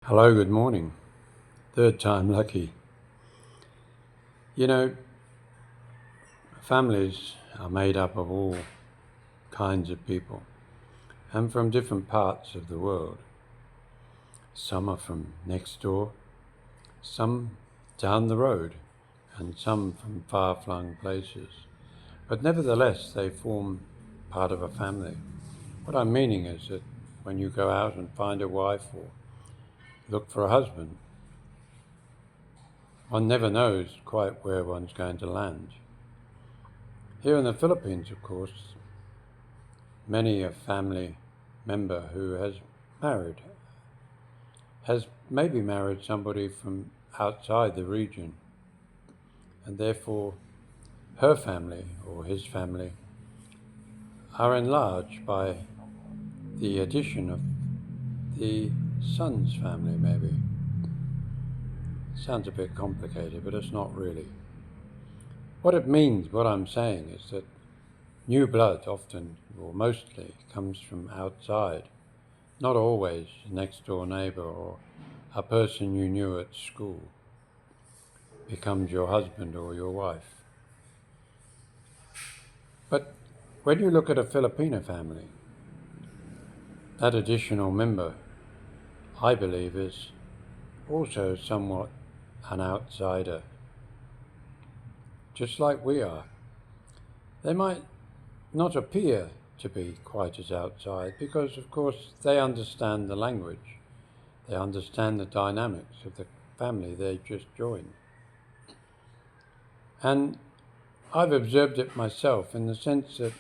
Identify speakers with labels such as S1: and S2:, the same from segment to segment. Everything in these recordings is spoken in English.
S1: Hello, good morning. Third time lucky. You know, families are made up of all kinds of people and from different parts of the world. Some are from next door, some down the road, and some from far flung places. But nevertheless, they form part of a family. What I'm meaning is that when you go out and find a wife or look for a husband, one never knows quite where one's going to land. Here in the Philippines, of course, many a family member who has maybe married somebody from outside the region, and therefore her family or his family are enlarged by the addition of the son's family, maybe. Sounds a bit complicated, but it's not really. What it means, what I'm saying, is that new blood often, or mostly, comes from outside. Not always a next door neighbour or a person you knew at school becomes your husband or your wife. But when you look at a Filipino family, that additional member, I believe, is also somewhat an outsider, just like we are. They might not appear to be quite as outside because, of course, they understand the language. They understand the dynamics of the family they just joined. And I've observed it myself in the sense that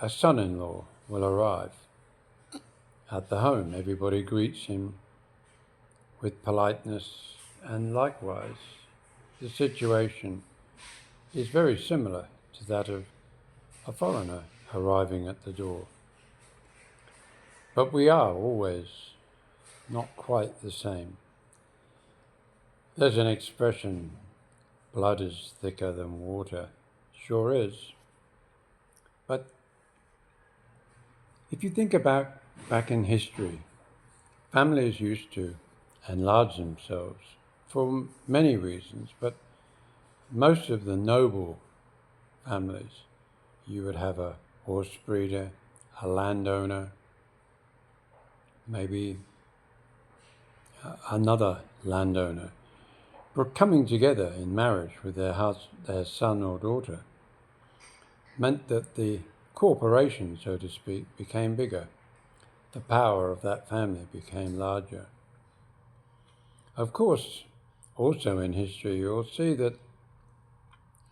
S1: a son-in-law will arrive at the home. Everybody greets him with politeness, and likewise, the situation is very similar to that of a foreigner arriving at the door. But we are always not quite the same. There's an expression, blood is thicker than water. Sure is. But if you think about back in history, families used to enlarge themselves for many reasons, but most of the noble families, you would have a horse breeder, a landowner, maybe another landowner, were coming together in marriage with their son or daughter, meant that the corporation, so to speak, became bigger. The power of that family became larger. Of course, also in history, you'll see that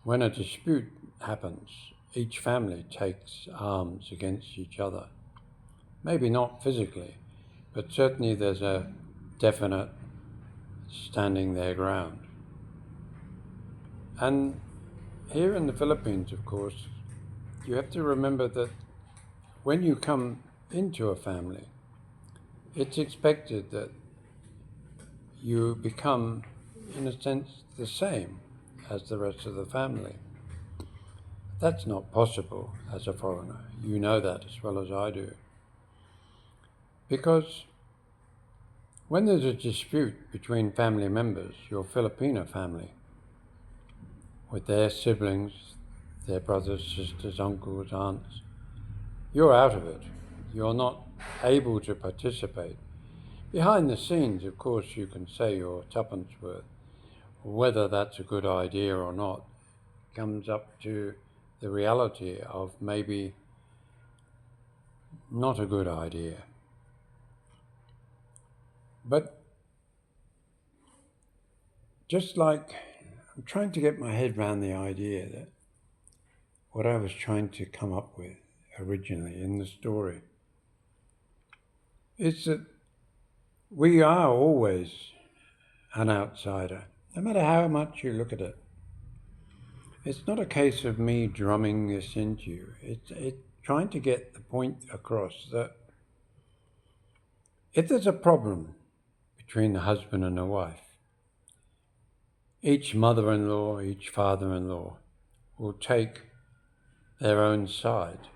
S1: when a dispute happens, each family takes arms against each other. Maybe not physically, but certainly there's a definite standing their ground. And here in the Philippines, of course, you have to remember that when you come into a family, it's expected that you become, in a sense, the same as the rest of the family. That's not possible as a foreigner. You know that as well as I do. Because when there's a dispute between family members, your Filipino family, with their siblings, their brothers, sisters, uncles, aunts, you're out of it. You're not able to participate. Behind the scenes, of course, you can say your tuppence worth. Whether that's a good idea or not comes up to the reality of maybe not a good idea. But just like I'm trying to get my head around the idea that what I was trying to come up with originally in the story is that we are always an outsider, no matter how much you look at it. It's not a case of me drumming this into you. It's trying to get the point across that if there's a problem between the husband and the wife, each mother-in-law, each father-in-law will take their own side,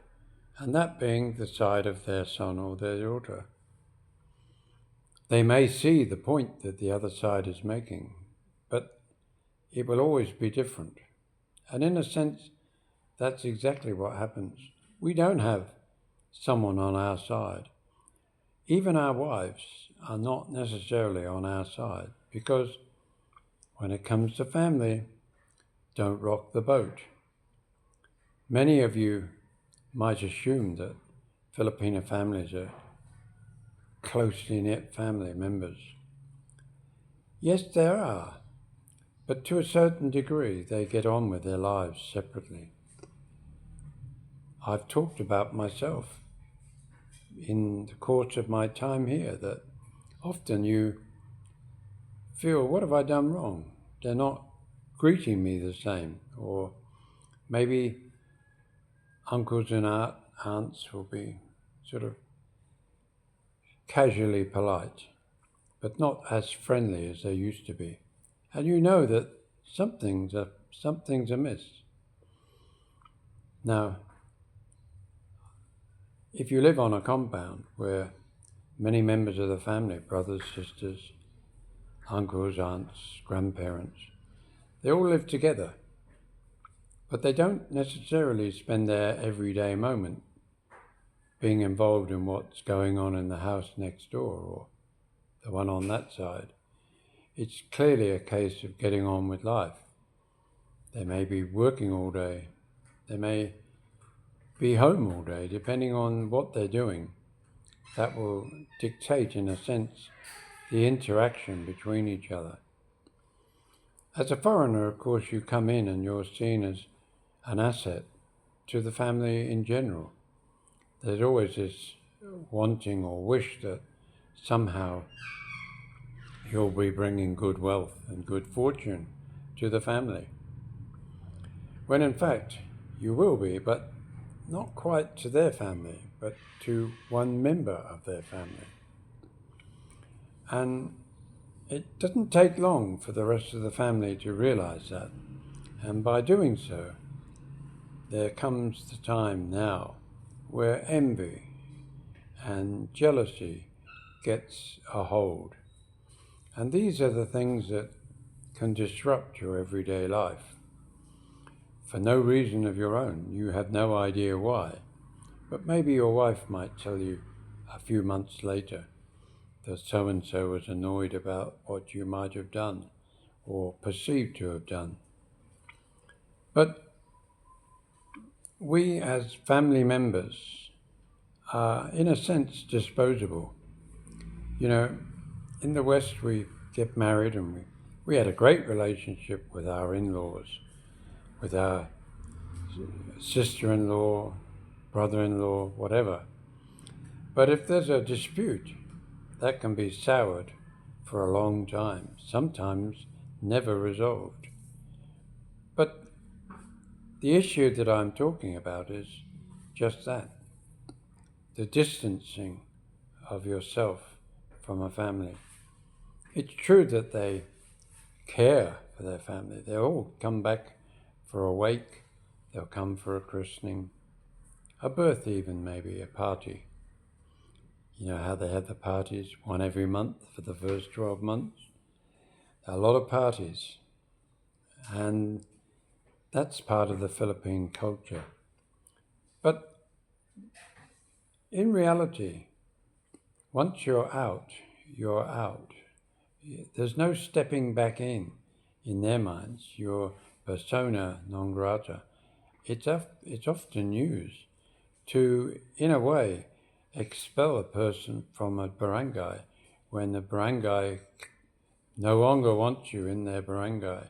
S1: and that being the side of their son or their daughter. They may see the point that the other side is making, but it will always be different. And in a sense, that's exactly what happens. We don't have someone on our side. Even our wives are not necessarily on our side, because when it comes to family, don't rock the boat. Many of you might assume that Filipino families are closely knit family members. Yes, there are, but to a certain degree they get on with their lives separately. I've talked about myself in the course of my time here that often you feel, what have I done wrong? They're not greeting me the same, or maybe uncles and aunts will be sort of casually polite, but not as friendly as they used to be. And you know that something's amiss. Now, if you live on a compound where many members of the family, brothers, sisters, uncles, aunts, grandparents, they all live together, but they don't necessarily spend their everyday moment being involved in what's going on in the house next door or the one on that side. It's clearly a case of getting on with life. They may be working all day. They may be home all day, depending on what they're doing. That will dictate, in a sense, the interaction between each other. As a foreigner, of course, you come in and you're seen as an asset to the family in general. There's always this wanting or wish that somehow you'll be bringing good wealth and good fortune to the family. When in fact, you will be, but not quite to their family, but to one member of their family. And it doesn't take long for the rest of the family to realize that. And by doing so, there comes the time now where envy and jealousy gets a hold. And these are the things that can disrupt your everyday life. For no reason of your own, you have no idea why. But maybe your wife might tell you a few months later that so-and-so was annoyed about what you might have done or perceived to have done. But we as family members are, in a sense, disposable. You know, in the West we get married and we had a great relationship with our in-laws, with our sister-in-law, brother-in-law, whatever. But if there's a dispute, that can be soured for a long time, sometimes never resolved. But the issue that I'm talking about is just that, the distancing of yourself from a family. It's true that they care for their family. They'll all come back for a wake, they'll come for a christening, a birth even maybe, a party. You know how they have the parties, one every month for the first 12 months? A lot of parties. And that's part of the Philippine culture. But in reality, once you're out, you're out. There's no stepping back in their minds. You're persona non grata. It's often used to, in a way, expel a person from a barangay when the barangay no longer wants you in their barangay.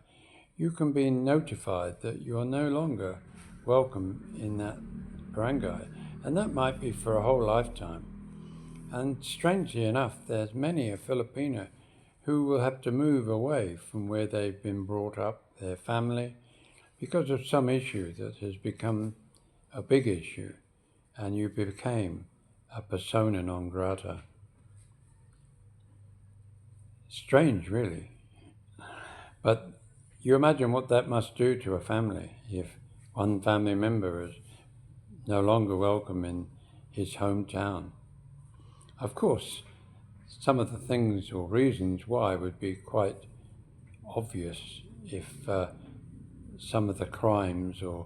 S1: You can be notified that you are no longer welcome in that barangay, and that might be for a whole lifetime. And strangely enough, there's many a Filipino who will have to move away from where they've been brought up, their family, because of some issue that has become a big issue, and you became a persona non grata. Strange, really. But you imagine what that must do to a family if one family member is no longer welcome in his hometown. Of course, some of the things or reasons why would be quite obvious if some of the crimes or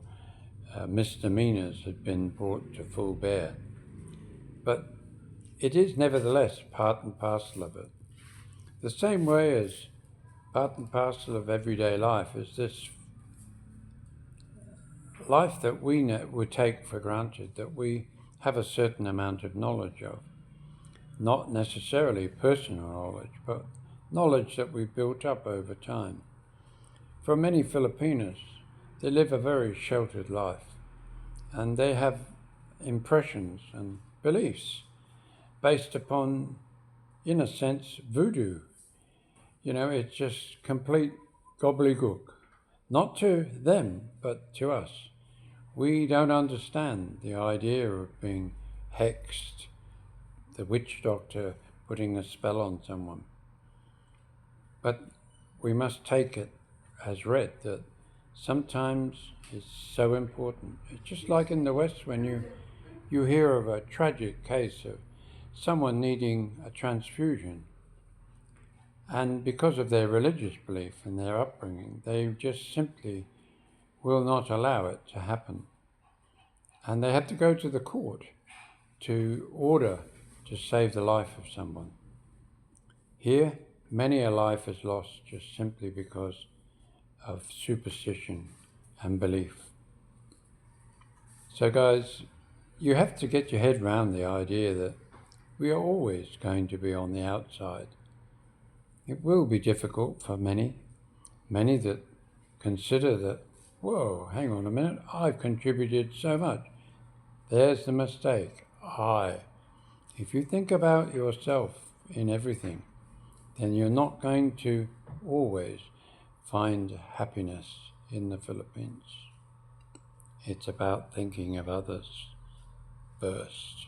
S1: misdemeanors had been brought to full bear. But it is nevertheless part and parcel of it. The same way as part and parcel of everyday life is this life that we would take for granted, that we have a certain amount of knowledge of. Not necessarily personal knowledge, but knowledge that we've built up over time. For many Filipinos, they live a very sheltered life, and they have impressions and beliefs based upon, in a sense, voodoo. It's just complete gobbledygook. Not to them, but to us. We don't understand the idea of being hexed, the witch doctor putting a spell on someone. But we must take it as read that sometimes it's so important. It's just like in the West when you hear of a tragic case of someone needing a transfusion, and because of their religious belief and their upbringing, they just simply will not allow it to happen. And they have to go to the court to order to save the life of someone. Here, many a life is lost just simply because of superstition and belief. So guys, you have to get your head around the idea that we are always going to be on the outside. It will be difficult for many that consider that, whoa, hang on a minute, I've contributed so much. There's the mistake. If you think about yourself in everything, then you're not going to always find happiness in the Philippines. It's about thinking of others first.